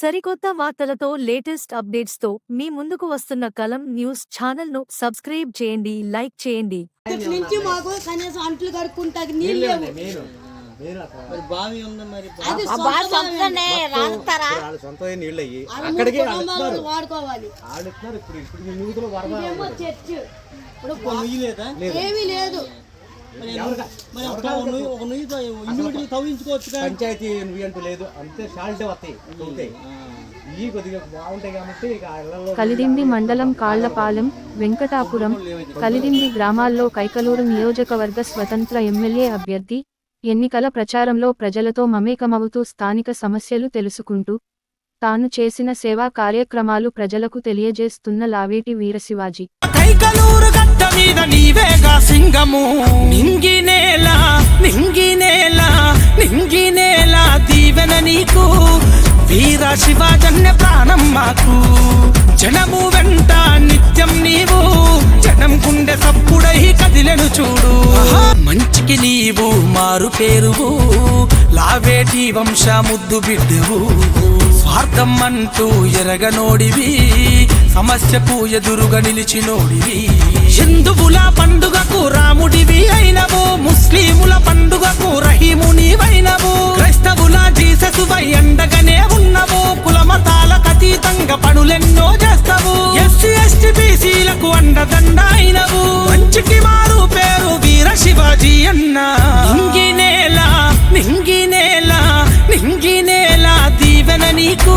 సరికొత్త వార్తలతో latest updates తో మీ ముందుకు వస్తున్న కలం న్యూస్ ఛానల్ ను సబ్స్క్రైబ్ చేయండి, లైక్ చేయండి. నుంచి మాకు కనీసం అంట్లు కడుక్కుంటాకి నీళ్ళు లేవు. మరి బావి ఉంది, మరి అది సొంతమైన నీళ్ళు అయ్యి అక్కడికి వాడుకోవాలి. ఇదేమో చర్చ్. ఇప్పుడు నుయ్యలేదా? ఏమీ లేదు. మరి ఒక నుయ్యితో ఇన్నిటిని తవ్వించుకోవచ్చు. పంచాయతీ నువ్వు అంటూ లేదు, అంతే షాల్టే వస్తాయి ఈ కొద్దిగా బాగుంటాయి కాబట్టి కలిదిండి మండలం కాళ్లపాలెం, వెంకటాపురం, కలిదిండి గ్రామాల్లో కైకలూరు నియోజకవర్గ స్వతంత్ర ఎమ్మెల్యే అభ్యర్థి ఎన్నికల ప్రచారంలో ప్రజలతో మమేకమవుతూ స్థానిక సమస్యలు తెలుసుకుంటూ తాను చేసిన సేవా కార్యక్రమాలు ప్రజలకు తెలియజేస్తున్న లావేటి వీరశివాజీ. కైకలూరు గడ్డ మీద నీవేగా సింగము, నింగినేలా నింగినేలా నింగినేలా దీవెన నీకు, వీర శివాజన్య ప్రాణం మాకు, జనము వెంట నిత్యం నీవు, జనం గుండె సప్పుడై కదిలెను చూడు, మంచికి నీవు మారు పేరువు, లావేటి వంశ ముద్దు బిడ్డవు, స్వార్థం అంటూ ఎరగనోడివి, సమస్యకు ఎదురుగా నిలిచినోడివి, హిందువుల పండుగకు రాముడివి అయినవు, ముస్లిముల పండుగకు రహీమునివైనవు, క్రైస్తవుల జీససువై అండగానే ఉన్నవు, కులమతాలకు అతీతంగా పనులెన్నో చేస్తావు, ఎస్సీ ఎస్టీ బీసీలకు అండదండ అయినవు, మంచికి మారు పేరు వీర శివాజీ అన్న, నింగినేలా నింగినేలా నింగినేలా దీవెన నీకు,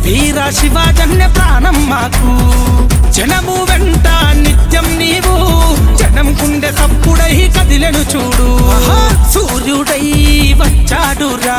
వీర శివాజన్య ప్రాణం మాకు, జనము వెంట నిత్యం నీవు, జనం గుండె సప్పుడై కదిలెను చూడు, సూర్యుడై వచ్చాడురా